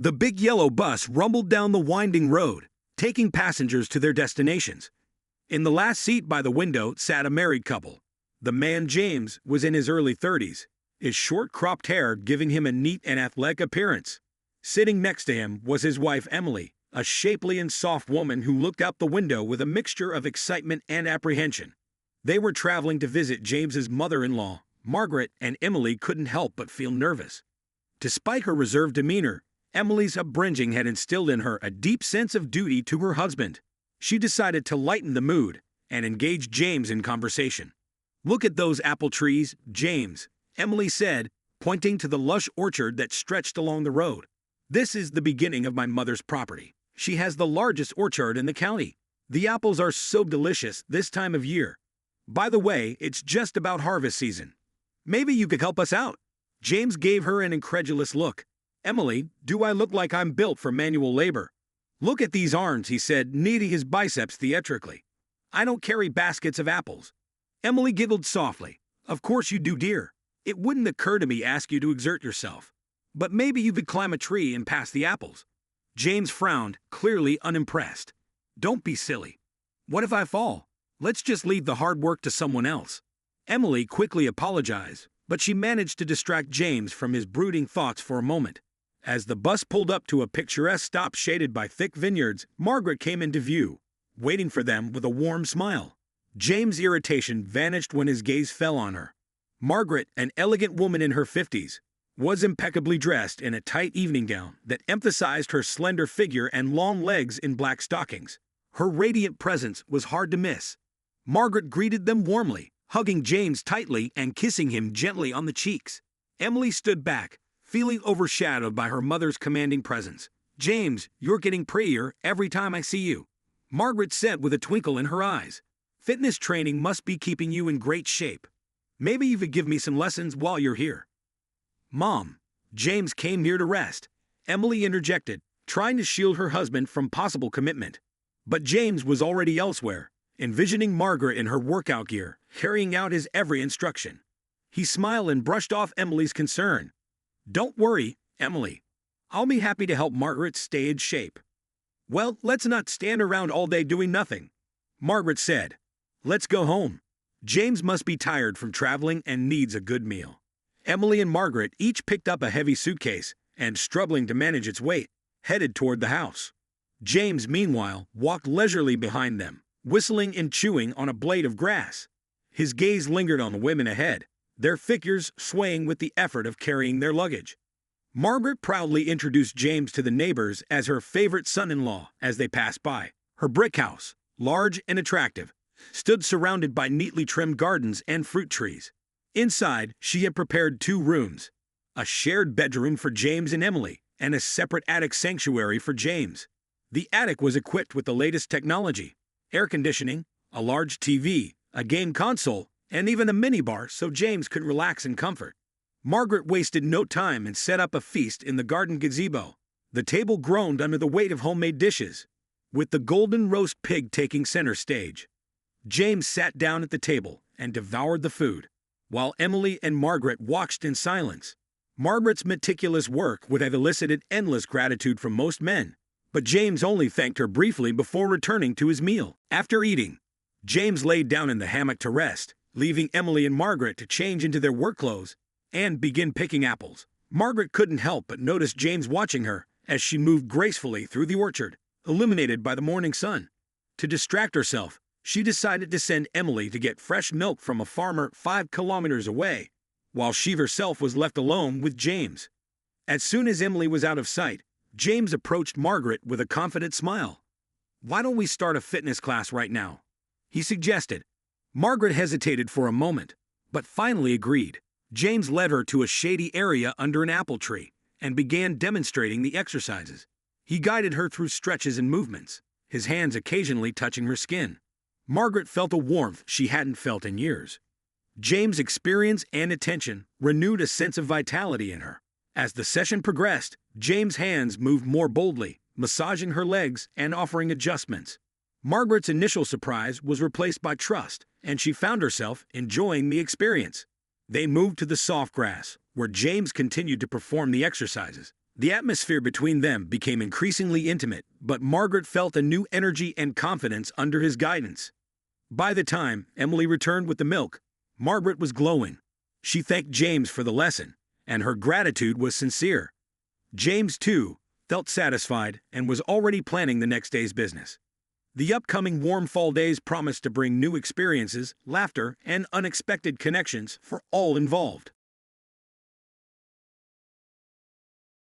The big yellow bus rumbled down the winding road, taking passengers to their destinations. In the last seat by the window sat a married couple. The man, James, was in his early 30s, his short cropped hair giving him a neat and athletic appearance. Sitting next to him was his wife, Emily, a shapely and soft woman who looked out the window with a mixture of excitement and apprehension. They were traveling to visit James's mother-in-law, Margaret, and Emily couldn't help but feel nervous. Despite her reserved demeanor, Emily's upbringing had instilled in her a deep sense of duty to her husband. She decided to lighten the mood and engage James in conversation. "Look at those apple trees, James," Emily said, pointing to the lush orchard that stretched along the road. "This is the beginning of my mother's property. She has the largest orchard in the county. The apples are so delicious this time of year. By the way, it's just about harvest season. Maybe you could help us out." James gave her an incredulous look. "Emily, do I look like I'm built for manual labor?" "Look at these arms," he said, kneading his biceps theatrically. "I don't carry baskets of apples." Emily giggled softly. "Of course you do, dear. It wouldn't occur to me to ask you to exert yourself. But maybe you could climb a tree and pass the apples." James frowned, clearly unimpressed. "Don't be silly. What if I fall? Let's just leave the hard work to someone else." Emily quickly apologized, but she managed to distract James from his brooding thoughts for a moment. As the bus pulled up to a picturesque stop shaded by thick vineyards, Margaret came into view, waiting for them with a warm smile. James' irritation vanished when his gaze fell on her. Margaret, an elegant woman in her 50s, was impeccably dressed in a tight evening gown that emphasized her slender figure and long legs in black stockings. Her radiant presence was hard to miss. Margaret greeted them warmly, hugging James tightly and kissing him gently on the cheeks. Emily stood back, feeling overshadowed by her mother's commanding presence. "James, you're getting prettier every time I see you," Margaret said with a twinkle in her eyes. "Fitness training must be keeping you in great shape. Maybe you could give me some lessons while you're here." "Mom." James came near to rest. Emily interjected, trying to shield her husband from possible commitment. But James was already elsewhere, envisioning Margaret in her workout gear, carrying out his every instruction. He smiled and brushed off Emily's concern. "Don't worry, Emily. I'll be happy to help Margaret stay in shape." "Well, let's not stand around all day doing nothing," Margaret said. "Let's go home. James must be tired from traveling and needs a good meal." Emily and Margaret each picked up a heavy suitcase and, struggling to manage its weight, headed toward the house. James, meanwhile, walked leisurely behind them, whistling and chewing on a blade of grass. His gaze lingered on the women ahead, their figures swaying with the effort of carrying their luggage. Margaret proudly introduced James to the neighbors as her favorite son-in-law as they passed by. Her brick house, large and attractive, stood surrounded by neatly trimmed gardens and fruit trees. Inside, she had prepared 2 rooms, a shared bedroom for James and Emily, and a separate attic sanctuary for James. The attic was equipped with the latest technology: air conditioning, a large TV, a game console, and even a minibar so James could relax in comfort. Margaret wasted no time and set up a feast in the garden gazebo. The table groaned under the weight of homemade dishes, with the golden roast pig taking center stage. James sat down at the table and devoured the food, while Emily and Margaret watched in silence. Margaret's meticulous work would have elicited endless gratitude from most men, but James only thanked her briefly before returning to his meal. After eating, James laid down in the hammock to rest, leaving Emily and Margaret to change into their work clothes and begin picking apples. Margaret couldn't help but notice James watching her as she moved gracefully through the orchard, illuminated by the morning sun. To distract herself, she decided to send Emily to get fresh milk from a farmer 5 kilometers away, while she herself was left alone with James. As soon as Emily was out of sight, James approached Margaret with a confident smile. "Why don't we start a fitness class right now?" he suggested. Margaret hesitated for a moment, but finally agreed. James led her to a shady area under an apple tree and began demonstrating the exercises. He guided her through stretches and movements, his hands occasionally touching her skin. Margaret felt a warmth she hadn't felt in years. James' experience and attention renewed a sense of vitality in her. As the session progressed, James' hands moved more boldly, massaging her legs and offering adjustments. Margaret's initial surprise was replaced by trust, and she found herself enjoying the experience. They moved to the soft grass, where James continued to perform the exercises, The atmosphere between them became increasingly intimate, but Margaret felt a new energy and confidence under his guidance. By the time Emily returned with the milk, Margaret was glowing. She thanked James for the lesson, and her gratitude was sincere. James, too, felt satisfied and was already planning the next day's business. The upcoming warm fall days promised to bring new experiences, laughter, and unexpected connections for all involved.